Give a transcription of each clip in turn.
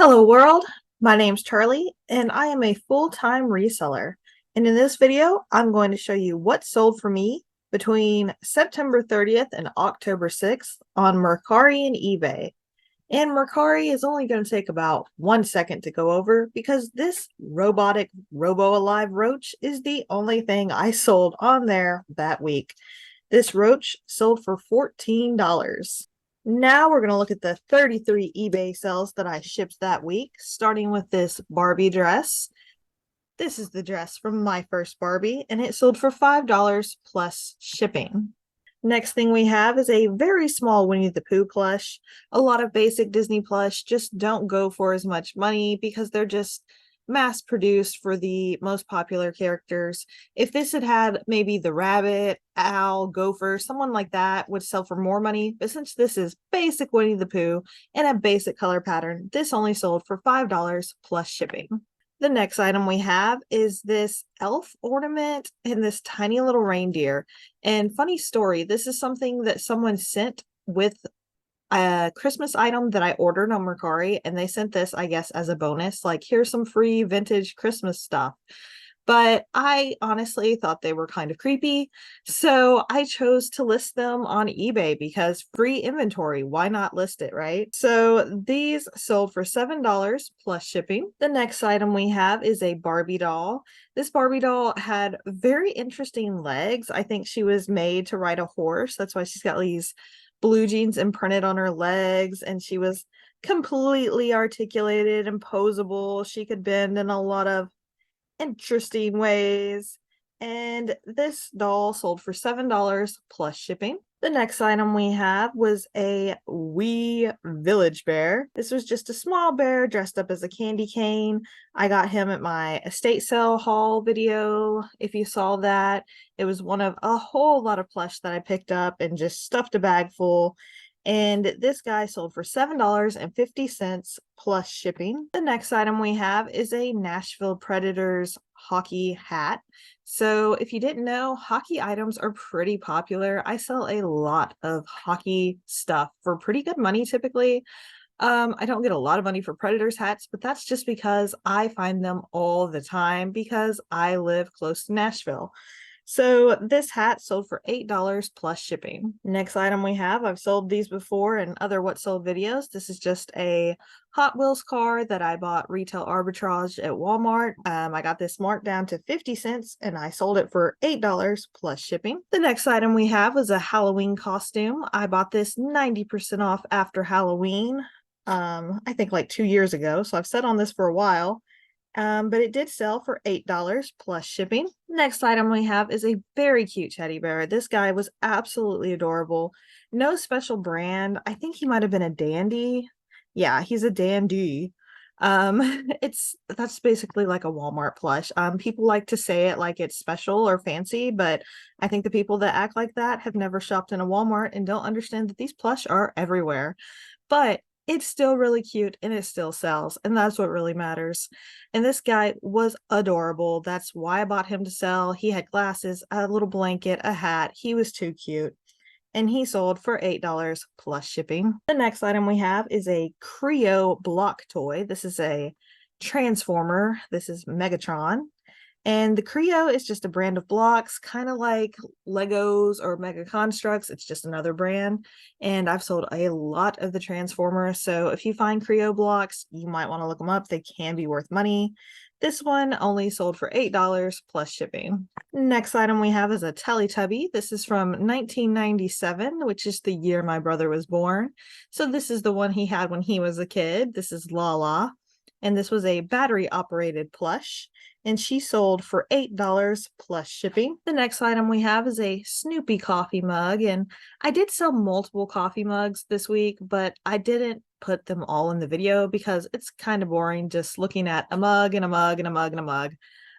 Hello world, my name's Charlie and I am a full-time reseller. And in this video, I'm going to show you what sold for me between September 30th and October 6th on Mercari and eBay. And Mercari is only going to take about 1 second to go over because this robotic robo-alive roach is the only thing I sold on there that week. This roach sold for $14. Now we're going to look at the 33 eBay sales that I shipped that week, starting with this Barbie dress. This is the dress from my first Barbie, and it sold for $5 plus shipping. Next thing we have is a very small Winnie the Pooh plush. A lot of basic Disney plush just don't go for as much money because they're just mass produced for the most popular characters. If this had had maybe the rabbit, owl, gopher, someone like that would sell for more money. But since this is basic Winnie the Pooh and a basic color pattern, this only sold for $5 plus shipping. The next item we have is this elf ornament and this tiny little reindeer. And funny story, this is something that someone sent with a Christmas item that I ordered on Mercari, and they sent this, I guess, as a bonus, like here's some free vintage Christmas stuff. But I honestly thought they were kind of creepy, so I chose to list them on eBay because free inventory, why not list it, right? So these sold for $7 plus shipping. The next item we have is a Barbie doll. This Barbie doll had very interesting legs. I think she was made to ride a horse. That's why she's got these blue jeans imprinted on her legs, and she was completely articulated and posable. She could bend in a lot of interesting ways. And this doll sold for $7 plus shipping. The next item we have was a wee village bear. This was just a small bear dressed up as a candy cane. I got him at my estate sale haul video. If you saw that, it was one of a whole lot of plush that I picked up and just stuffed a bag full. And this guy sold for $7.50 plus shipping. The next item we have is a Nashville Predators hockey hat. So if you didn't know, hockey items are pretty popular. I sell a lot of hockey stuff for pretty good money typically. I don't get a lot of money for Predators hats, but that's just because I find them all the time because I live close to Nashville. So this hat sold for $8 plus shipping. Next item we have, I've sold these before in other what sold videos. This is just a Hot Wheels car that I bought retail arbitrage at Walmart. I got this marked down to 50 cents and I sold it for $8 plus shipping. The next item we have was a Halloween costume. I bought this 90% off after Halloween. I think like 2 years ago. So I've sat on this for a while. But it did sell for $8 plus shipping. Next item we have is a very cute teddy bear. This guy was absolutely adorable. No special brand. I think he might have been a dandy. Yeah, he's a dandy. That's basically like a Walmart plush. People like to say it like it's special or fancy, but I think the people that act like that have never shopped in a Walmart and don't understand that these plush are everywhere. But it's still really cute and it still sells, and that's what really matters. And this guy was adorable. That's why I bought him to sell. He had glasses, a little blanket, a hat. He was too cute. And he sold for $8 plus shipping. The next item we have is a Creo Block toy. This is a Transformer. This is Megatron. And the Creo is just a brand of blocks, kind of like Legos or Mega Constructs. It's just another brand. And I've sold a lot of the Transformers. So if you find Creo blocks, you might want to look them up. They can be worth money. This one only sold for $8 plus shipping. Next item we have is a Teletubby. This is from 1997, which is the year my brother was born. So this is the one he had when he was a kid. This is Lala. And this was a battery operated plush, and she sold for $8 plus shipping. The next item we have is a Snoopy Coffee Mug, and I did sell multiple coffee mugs this week, but I didn't put them all in the video because it's kind of boring just looking at a mug and a mug and a mug and a mug.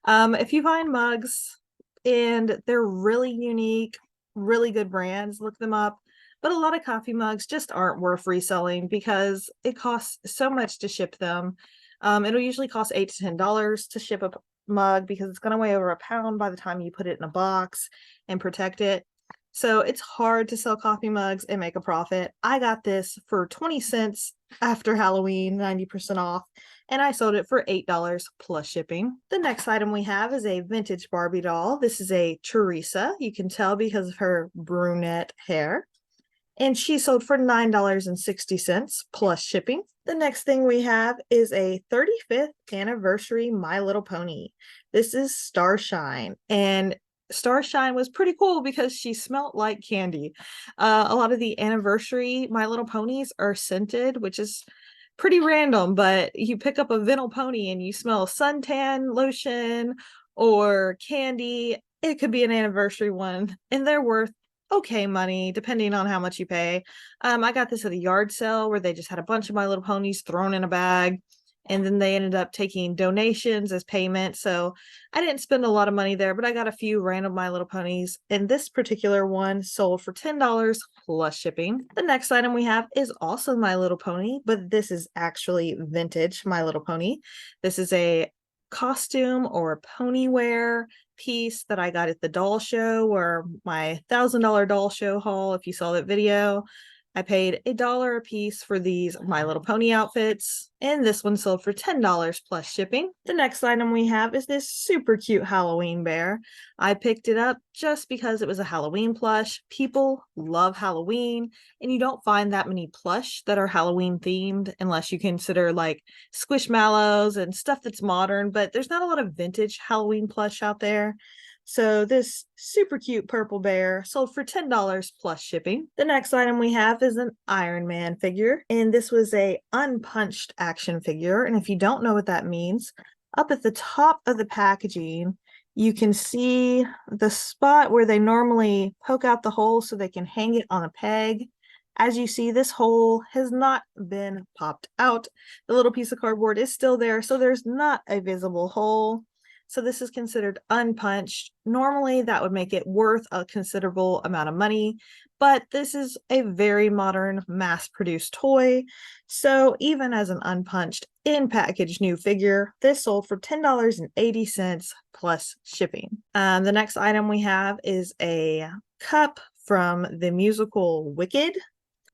If you find mugs and they're really unique, really good brands, look them up. But a lot of coffee mugs just aren't worth reselling because it costs so much to ship them. It'll usually cost $8 to $10 to ship a mug because it's going to weigh over a pound by the time you put it in a box and protect it. So it's hard to sell coffee mugs and make a profit. I got this for 20 cents after Halloween, 90% off, and I sold it for $8 plus shipping. The next item we have is a vintage Barbie doll. This is a Teresa. You can tell because of her brunette hair. And she sold for $9.60 plus shipping. The next thing we have is a 35th anniversary My Little Pony. This is Starshine, and Starshine was pretty cool because she smelled like candy. A lot of the anniversary My Little Ponies are scented, which is pretty random, but you pick up a vinyl pony and you smell suntan lotion or candy. It could be an anniversary one, and they're worth okay money depending on how much you pay. I got this at a yard sale where they just had a bunch of My Little Ponies thrown in a bag, and then they ended up taking donations as payment. So I didn't spend a lot of money there, but I got a few random My Little Ponies, and this particular one sold for $10 plus shipping. The next item we have is also My Little Pony, but this is actually vintage My Little Pony. This is a costume or pony wear piece that I got at the doll show, or my $1,000 doll show haul. If you saw that video, I paid $1 a piece for these My Little Pony outfits, and this one sold for $10 plus shipping. The next item we have is this super cute Halloween bear. I picked it up just because it was a Halloween plush. People love Halloween, and you don't find that many plush that are Halloween themed unless you consider like Squishmallows and stuff that's modern, but there's not a lot of vintage Halloween plush out there. So this super cute purple bear sold for $10 plus shipping. The next item we have is an Iron Man figure, and this was a unpunched action figure. And if you don't know what that means, up at the top of the packaging, you can see the spot where they normally poke out the hole so they can hang it on a peg. As you see, this hole has not been popped out. The little piece of cardboard is still there, so there's not a visible hole. So this is considered unpunched. Normally that would make it worth a considerable amount of money, but this is a very modern mass-produced toy. So even as an unpunched in-packaged new figure, this sold for $10.80 plus shipping. The next item we have is a cup from the musical Wicked.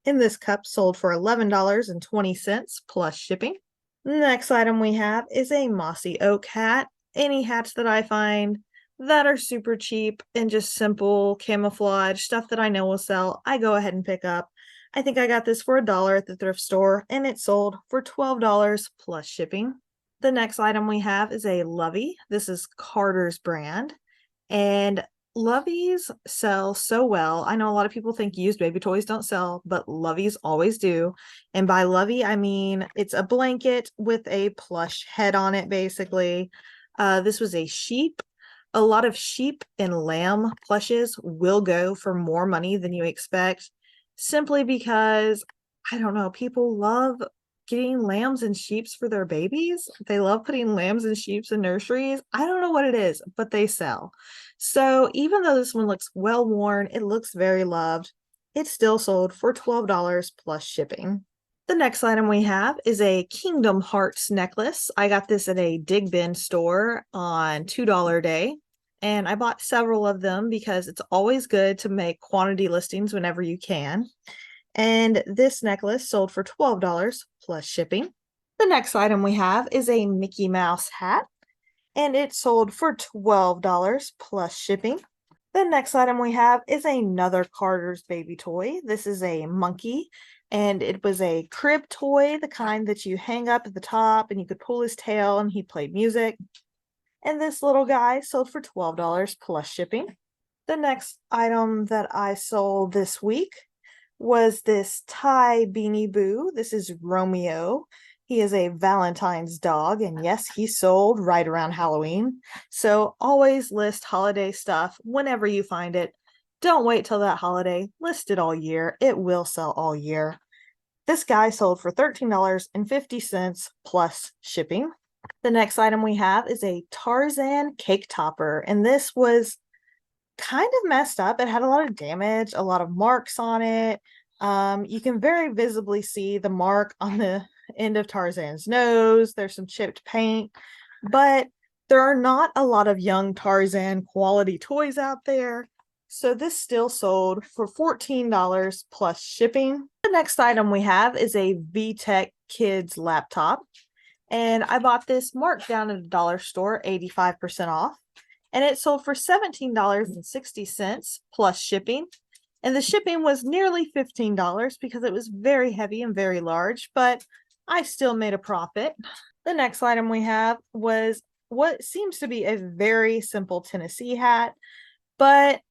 And this cup sold for $11.20 plus shipping. The next item we have is a Mossy Oak Hat. Any hats that I find that are super cheap and just simple camouflage stuff that I know will sell, I go ahead and pick up. I think I got this for $1 at the thrift store, and it sold for $12 plus shipping. The next item we have is a Lovey. This is Carter's brand, and Loveys sell so well. I know a lot of people think used baby toys don't sell, but Loveys always do. And by Lovey, I mean it's a blanket with a plush head on it, basically. This was a sheep. A lot of sheep and lamb plushes will go for more money than you expect, simply because, I don't know, people love getting lambs and sheeps for their babies. They love putting lambs and sheeps in nurseries. I don't know what it is, but they sell. So even though this one looks well worn, it looks very loved, it still sold for $12 plus shipping. The next item we have is a Kingdom Hearts necklace. I got this at a Dig Bin store on $2 day, and I bought several of them because it's always good to make quantity listings whenever you can. And this necklace sold for $12 plus shipping. The next item we have is a Mickey Mouse hat, and it sold for $12 plus shipping. The next item we have is another Carter's baby toy. This is a monkey, and it was a crib toy, the kind that you hang up at the top and you could pull his tail and he played music. And this little guy sold for $12 plus shipping. The next item that I sold this week was this Tai Beanie Boo. This is Romeo. He is a Valentine's dog, and yes, he sold right around Halloween. So always list holiday stuff whenever you find it. Don't wait till that holiday. List it all year. It will sell all year. This guy sold for $13.50 plus shipping. The next item we have is a Tarzan cake topper, and this was kind of messed up. It had a lot of damage, a lot of marks on it. You can very visibly see the mark on the end of Tarzan's nose. There's some chipped paint, but there are not a lot of young Tarzan quality toys out there. So this still sold for $14 plus shipping. The next item we have is a VTEC kids laptop. And I bought this marked down at a dollar store, 85% off. And it sold for $17.60 plus shipping. And the shipping was nearly $15 because it was very heavy and very large, but I still made a profit. The next item we have was what seems to be a very simple Tennessee hat, but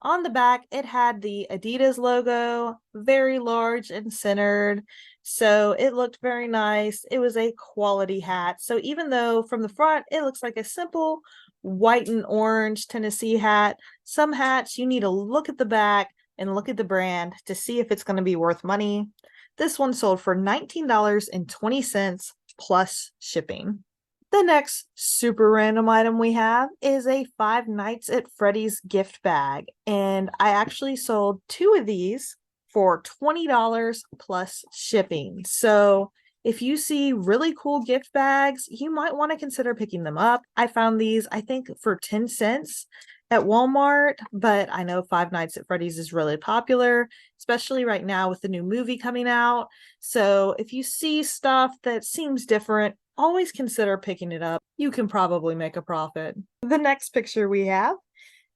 on the back, it had the Adidas logo, very large and centered. So it looked very nice. It was a quality hat. So even though from the front, it looks like a simple white and orange Tennessee hat, some hats you need to look at the back and look at the brand to see if it's going to be worth money. This one sold for $19.20 plus shipping. The next super random item we have is a 5 Nights at Freddys gift bag. And I actually sold 2 of these for $20 plus shipping. So if you see really cool gift bags, you might want to consider picking them up. I found these, I think, for 10 cents at Walmart, but I know 5 Nights at Freddys is really popular, especially right now with the new movie coming out. So if you see stuff that seems different, always consider picking it up. You can probably make a profit. The next picture we have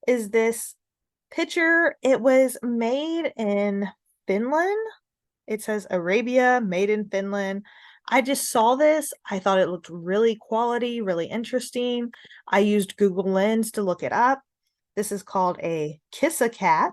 is this picture. It was made in Finland. It says Arabia, made in Finland. I just saw this. I thought it looked really quality, really interesting. I used Google Lens to look it up. This is called a Kiss a Cat.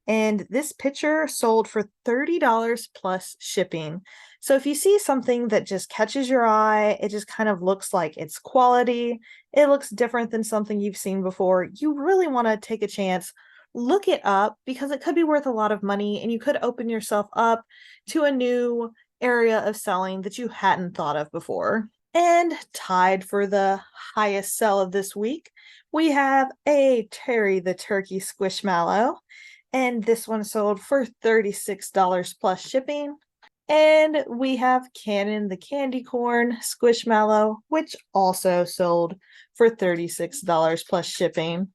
And this picture sold for $30 plus shipping. So if you see something that just catches your eye, it just kind of looks like it's quality, it looks different than something you've seen before, you really want to take a chance, look it up, because it could be worth a lot of money and you could open yourself up to a new area of selling that you hadn't thought of before. And tied for the highest sell of this week, we have a Terry the Turkey Squishmallow. And this one sold for $36 plus shipping. And we have Cannon the Candy Corn Squishmallow, which also sold for $36 plus shipping.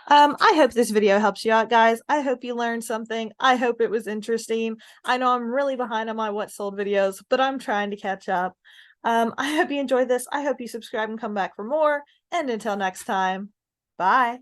I hope this video helps you out, guys. I hope you learned something. I hope it was interesting. I know I'm really behind on my what sold videos, but I'm trying to catch up. I hope you enjoyed this. I hope you subscribe and come back for more. And until next time, bye.